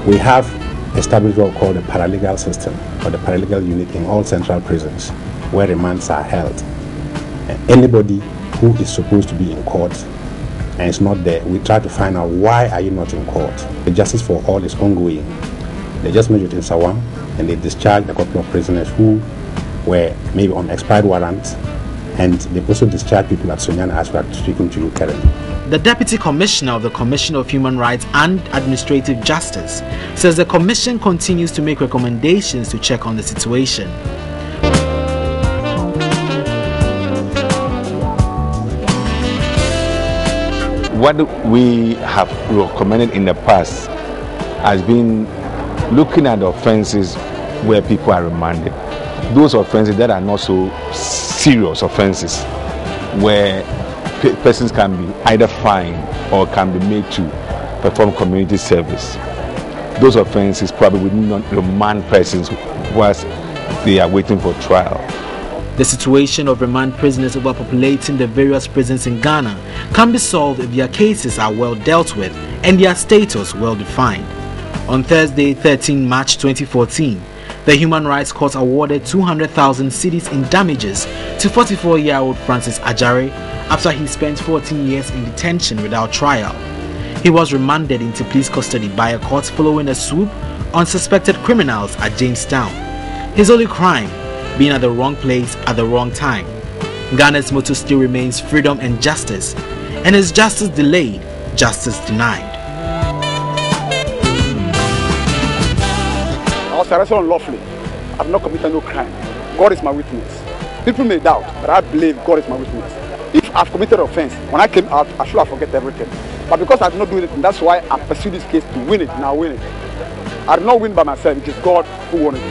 We have established what we call the paralegal system, or the paralegal unit in all central prisons where remands are held. And anybody who is supposed to be in court and is not there, we try to find out why are you not in court. The justice for all is ongoing. They just measured in Sawam and they discharged a couple of prisoners who were maybe on expired warrants, and they also discharged people at Sunyana as we are speaking to you currently. The Deputy Commissioner of the Commission of Human Rights and Administrative Justice says the Commission continues to make recommendations to check on the situation. What we have recommended in the past has been looking at the offenses where people are remanded. Those offenses that are not so serious offenses, where persons can be either fined or can be made to perform community service. Those offenses probably would not remand persons whilst they are waiting for trial. The situation of remand prisoners overpopulating the various prisons in Ghana can be solved if their cases are well dealt with and their status well defined. On Thursday, 13 March 2014, the Human Rights Court awarded 200,000 cedis in damages to 44-year-old Francis Ajare after he spent 14 years in detention without trial. He was remanded into police custody by a court following a swoop on suspected criminals at Jamestown. His only crime being at the wrong place at the wrong time. Ghana's motto still remains freedom and justice, and is justice delayed, justice denied. I was arrested unlawfully. I have not committed no crime. God is my witness. People may doubt, but I believe God is my witness. If I've committed offense, when I came out, I should have forget everything. But because I did not do it, and that's why I pursued this case to win it, and I win it. I did not win by myself, it is God who won it.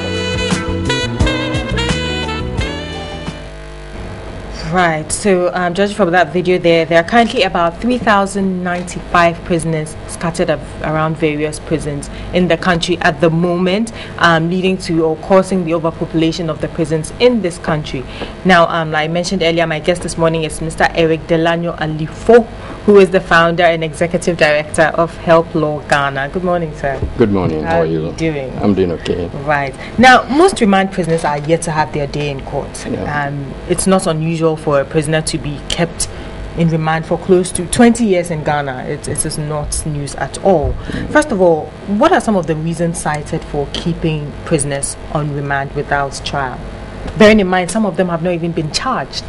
Right, so judging from that video there are currently about 3,095 prisoners scattered around various prisons in the country at the moment, leading to or causing the overpopulation of the prisons in this country. Now, like I mentioned earlier, my guest this morning is Mr. Eric Delano Alifo, who is the founder and executive director of Help Law Ghana. Good morning, sir. Good morning. How are you doing? I'm doing okay. Right. Now, most remand prisoners are yet to have their day in court. Yeah. It's not unusual for a prisoner to be kept in remand for close to 20 years in Ghana. It is not news at all. First of all, what are some of the reasons cited for keeping prisoners on remand without trial? Bearing in mind, some of them have not even been charged.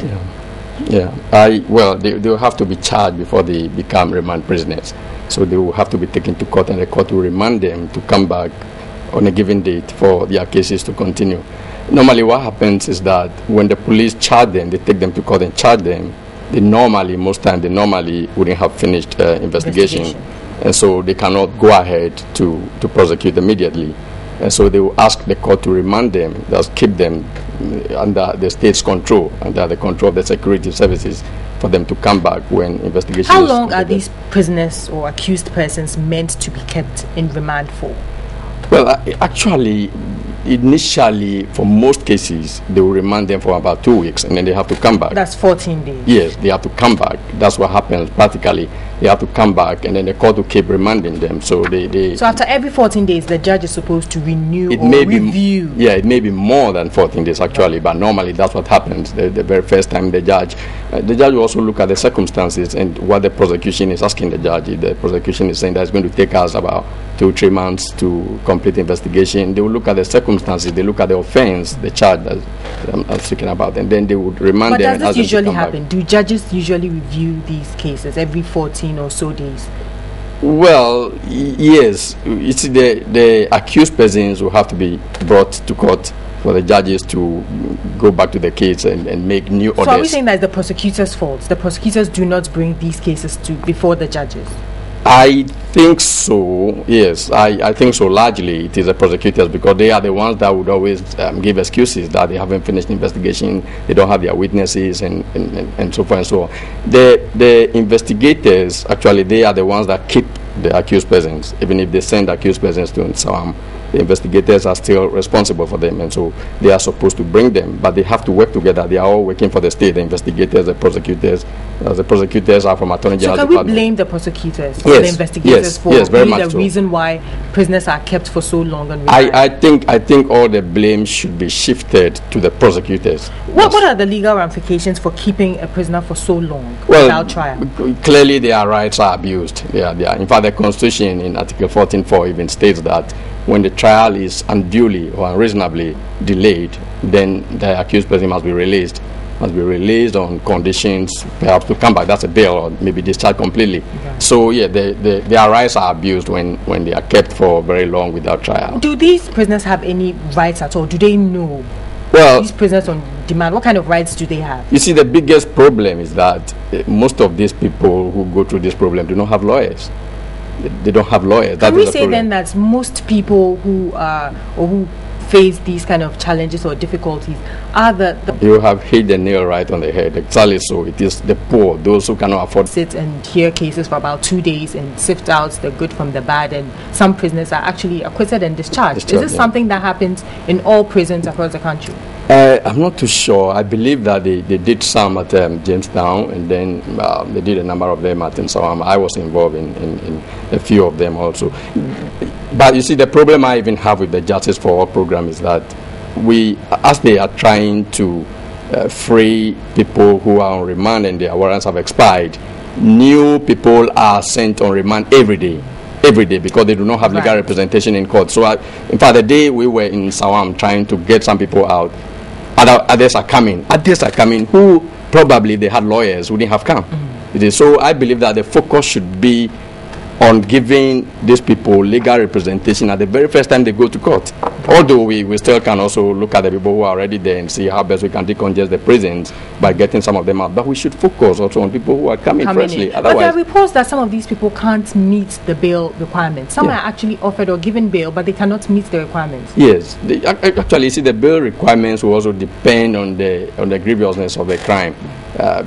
Yeah, they will have to be charged before they become remand prisoners. So they will have to be taken to court, and the court will remand them to come back on a given date for their cases to continue. Normally what happens is that when the police charge them, they take them to court and charge them, most times they wouldn't have finished investigation. And so they cannot go ahead to prosecute immediately. And so they will ask the court to remand them, thus keep them under the state's control, under the control of the security services, for them to come back when investigation How is long completed. are these prisoners or accused persons meant to be kept in remand for? Well, actually, initially, for most cases, they will remand them for about 2 weeks, and then they have to come back. That's 14 days. Yes, they have to come back. That's what happens practically. They have to come back, and then the court will keep remanding them. So So after every 14 days, the judge is supposed to renew it or may review. It may be more than 14 days actually, but normally that's what happens. The very first time the judge will also look at the circumstances and what the prosecution is asking the judge. If the prosecution is saying that it's going to take us about 2-3 months to complete investigation, they will look at the circumstances, they look at the offense, the charge that I'm speaking about, and then they would remand them. But does this usually happen? Do judges usually review these cases every 14 or so days? Well, yes. It's the accused persons will have to be brought to court for the judges to go back to the case and make new orders. So are we saying that it's the prosecutor's fault? The prosecutors do not bring these cases before the judges? I think so, yes. I think so. Largely it is the prosecutors, because they are the ones that would always give excuses that they haven't finished investigation, they don't have their witnesses, and so forth and so on. The investigators, actually, they are the ones that keep the accused persons. Even if they send accused persons to Sawam, the investigators are still responsible for them, and so they are supposed to bring them, but they have to work together. They are all working for the state, the investigators, the prosecutors. The prosecutors are from Attorney General's Department. So can we blame the prosecutors, yes, the investigators, for being the reason why prisoners are kept for so long? And I think all the blame should be shifted to the prosecutors. What are the legal ramifications for keeping a prisoner for so long without trial? Clearly, their rights are abused. In fact, the Constitution in Article 14.4 even states that when the trial is unduly or unreasonably delayed, then the accused person must be released on conditions, perhaps to come back. That's a bail, or maybe discharged completely. Okay. So their rights are abused when they are kept for very long without trial. Do these prisoners have any rights at all? Do they know? Well, these prisoners on demand, what kind of rights do they have? You see, the biggest problem is that most of these people who go through this problem do not have lawyers. They don't have lawyers. Can we say then that most people who face these kind of challenges or difficulties are you have hit the nail right on the head. Exactly so. It is the poor, those who cannot afford sit and hear cases for about 2 days and sift out the good from the bad, and some prisoners are actually acquitted and discharged. Is this something that happens in all prisons across the country? I'm not too sure. I believe that they did some at Jamestown, and then they did a number of them at Nsawam. I was involved in a few of them also. But you see, the problem I even have with the Justice for All program is that as they are trying to free people who are on remand and their warrants have expired, new people are sent on remand every day because they do not have legal representation in court. So, in fact, the day we were in Sawam trying to get some people out, others are coming who probably they had lawyers who didn't have come. So I believe that the focus should be on giving these people legal representation at the very first time they go to court. Although we still can also look at the people who are already there and see how best we can decongest the prisons by getting some of them out. But we should focus also on people who are coming freshly. But there are reports that some of these people can't meet the bail requirements. Some are actually offered or given bail, but they cannot meet the requirements. Yes. Actually, see, the bail requirements will also depend on the grievousness of the crime.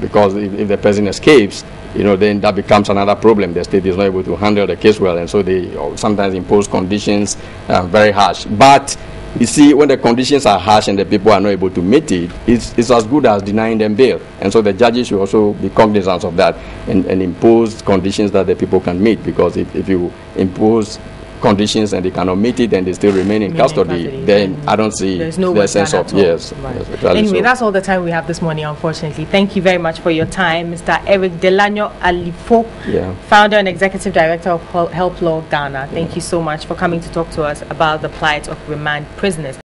Because if the person escapes, then that becomes another problem. The state is not able to handle the case well, and so they sometimes impose conditions very harsh. But you see, when the conditions are harsh and the people are not able to meet it, it's as good as denying them bail. And so the judges should also be cognizant of that and impose conditions that the people can meet. Because if you impose conditions and they cannot meet it and they still remain in custody, then I don't see the sense of yes. Anyway, that's all the time we have this morning, unfortunately. Thank you very much for your time, Mr. Eric Delano Alifo, founder and executive director of Help Law Ghana. Thank you so much for coming to talk to us about the plight of remand prisoners.